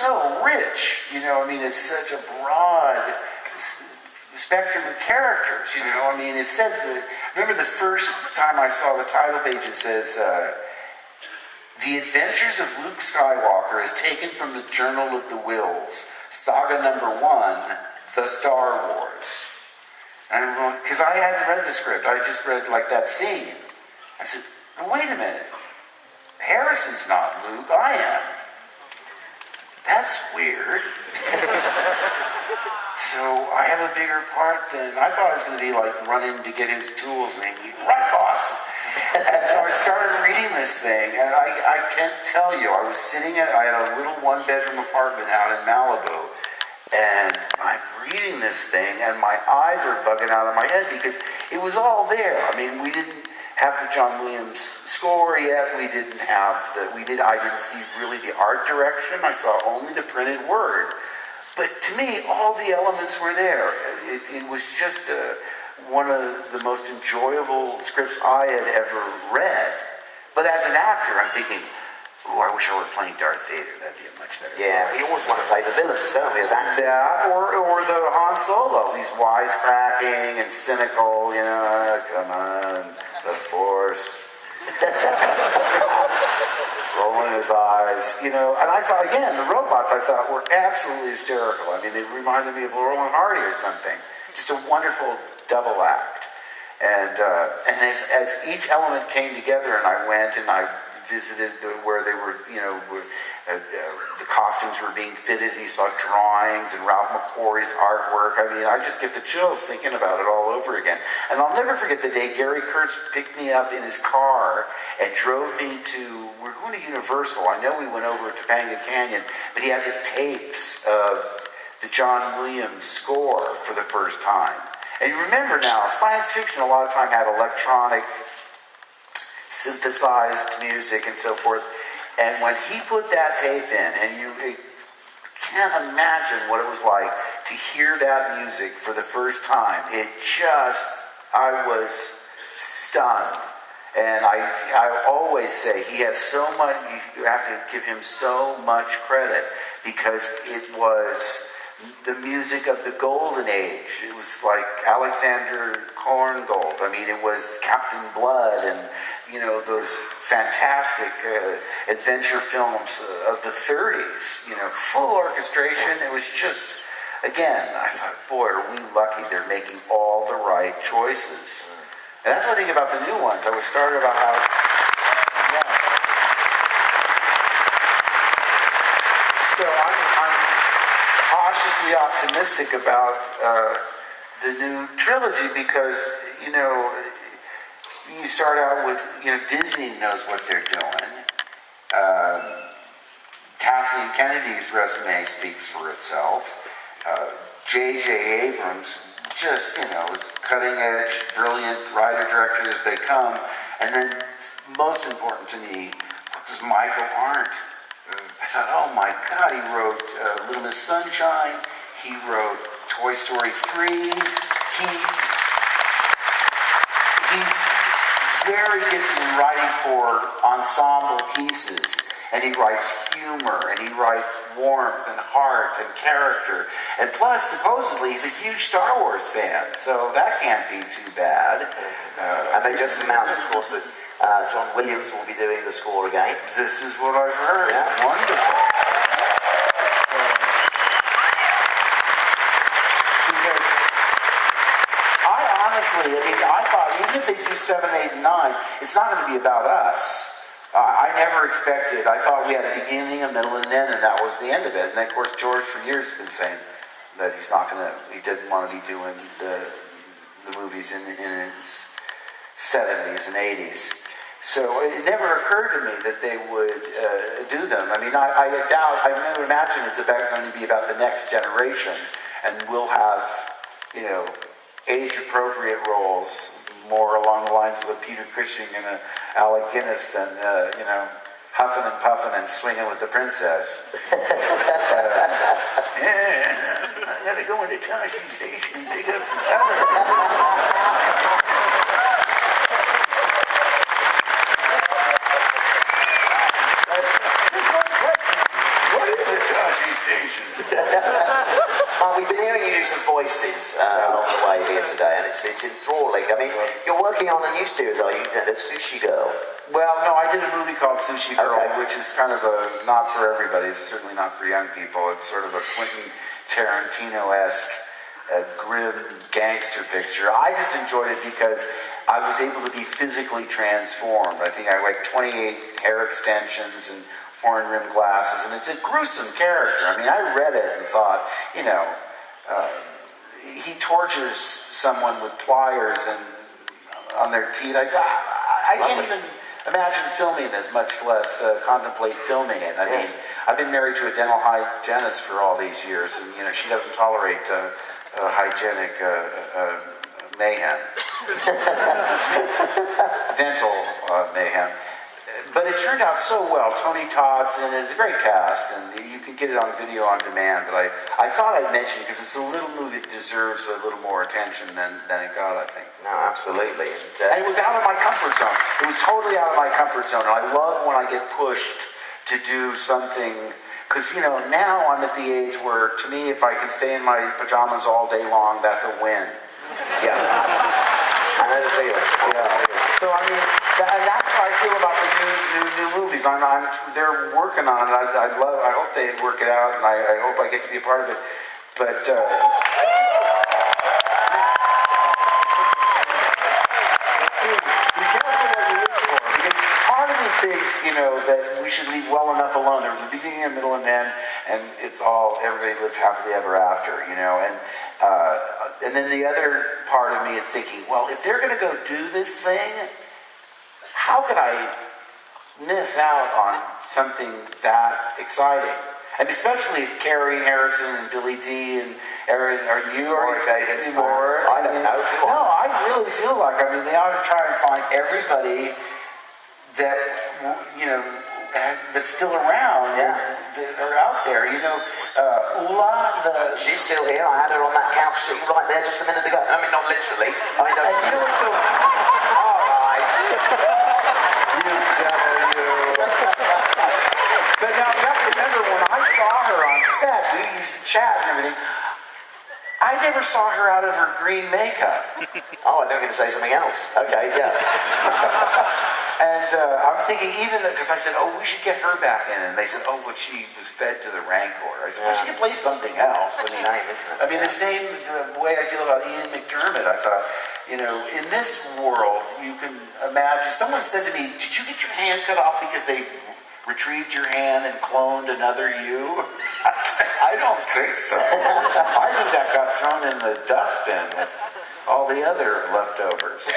so rich. I mean, it's such a broad spectrum of characters. I mean, it said, remember the first time I saw the title page, it says, The Adventures of Luke Skywalker is taken from the Journal of the Whills, Saga #1, The Star Wars. And I'm going, because I hadn't read the script, I just read like that scene. I said, oh, wait a minute, Harrison's not Luke, I am. That's weird. So I have a bigger part than I thought it was going to be, like running to get his tools and he'd be, right, boss. And so I started reading this thing, and I can't tell you, I was I had a little one-bedroom apartment out in Malibu, and I'm reading this thing, and my eyes are bugging out of my head because it was all there. I mean, we didn't have the John Williams score yet. I didn't see really the art direction. I saw only the printed word. But to me, all the elements were there. It was just one of the most enjoyable scripts I had ever read. But as an actor, I'm thinking, ooh, I wish I were playing Darth Vader. That'd be a much better Yeah, we always want to play the villains, don't we, as actors? Yeah, or the Han Solo. He's wisecracking and cynical, come on, the Force. Rolling his eyes, and I thought, again, the robots I thought were absolutely hysterical. I mean, they reminded me of Laurel and Hardy or something. Just a wonderful double act. And as each element came together, and I went and I visited where they were, the costumes were being fitted, and you saw drawings and Ralph McQuarrie's artwork. I mean, I just get the chills thinking about it all over again. And I'll never forget the day Gary Kurtz picked me up in his car and drove me we're going to Universal. I know we went over to Topanga Canyon, but he had the tapes of the John Williams score for the first time. And you remember now, science fiction a lot of time had electronic synthesized music and so forth, and when he put that tape in, and you can't imagine what it was like to hear that music for the first time. I was stunned. And I always say he has so much, you have to give him so much credit, because it was the music of the golden age. It was like Alexander Korngold. I mean, it was Captain Blood and, those fantastic adventure films of the 30s, full orchestration. It was just, again, I thought, boy, are we lucky they're making all the right choices. And that's what I think about the new ones. I was started about how... Yeah. So I'm cautiously optimistic about the new trilogy because, you start out with, Disney knows what they're doing. Kathleen Kennedy's resume speaks for itself. J.J. Abrams just, was cutting edge, brilliant writer-director as they come. And then, most important to me, was Michael Arndt. I thought, oh my God, he wrote Little Miss Sunshine, he wrote Toy Story 3, he's very gifted in writing for ensemble pieces. And he writes humor, and he writes warmth and heart and character. And plus, supposedly, he's a huge Star Wars fan, so that can't be too bad. And they just announced, of course, that John Williams will be doing the score again. This is what I've heard. Yeah. Wonderful. I thought, even if they do 7, 8, and 9, it's not going to be about us. I never expected. I thought we had a beginning, a middle, and an end, and that was the end of it. And then, of course, George for years has been saying that he didn't want to be doing the movies in his 70s and 80s. So it never occurred to me that they would do them. I mean, I never imagined it's going to be about the next generation, and we'll have, age-appropriate roles, more along the lines of a Peter Cushing and a Alec Guinness than, huffing and puffing and swinging with the princess. I gotta go into Toshi Station and dig up the What is a Toshi information. Well, we've been hearing you do some voices along the way here today, and it's enthralling. I mean, you're working on a new series, are you? The Sushi Girl. Well, no, I did a movie called Sushi Girl, Okay. which is kind of not for everybody. It's certainly not for young people. It's sort of a Quentin Tarantino-esque grim gangster picture. I just enjoyed it because I was able to be physically transformed. I think I had like 28 hair extensions and horn-rimmed glasses, and it's a gruesome character. I mean, I read it and thought, he tortures someone with pliers and on their teeth. I can't even imagine filming this, much less contemplate filming it. I mean, I've been married to a dental hygienist for all these years, and she doesn't tolerate hygienic mayhem, dental mayhem. But it turned out so well. Tony Todd's in it. It's a great cast, and you can get it on video on demand. But I thought I'd mention it because it's a little movie that deserves a little more attention than it got, I think. No, absolutely. And it was out of my comfort zone. It was totally out of my comfort zone. And I love when I get pushed to do something. Because, now I'm at the age where, to me, if I can stay in my pajamas all day long, that's a win. Yeah. I know the feeling. Yeah. So, I mean, that's how I feel about the new movies. They're working on it. I hope they work it out, and I hope I get to be a part of it. But, be careful what you wish for. Because part of me thinks, that we should leave well enough alone. There was a beginning, a middle, and end, and it's all, everybody lives happily ever after, and then the other part of me is thinking, well, if they're going to go do this thing, how could I miss out on something that exciting? And especially if Carrie Harrison and Billy D and Aaron, are you or more? I don't know. No, I really feel like, they ought to try and find everybody that, that's still around, that are out there. Ula, she's still here. I had her on that couch sitting right there just a minute ago. I mean, not literally. and what's so... All right. You devil, you. But now, you have to remember, when I saw her on set, we used to chat and everything, I never saw her out of her green makeup. Oh, I thought you were going to say something else. Okay, yeah. And I'm thinking, even because I said, we should get her back in. And they said, but she was fed to the Rancor. I said, well, she can play something else. The same way I feel about Ian McDermott. I thought, in this world, you can imagine. Someone said to me, did you get your hand cut off because they retrieved your hand and cloned another you? I said, I don't think so. I think that got thrown in the dustbin with all the other leftovers.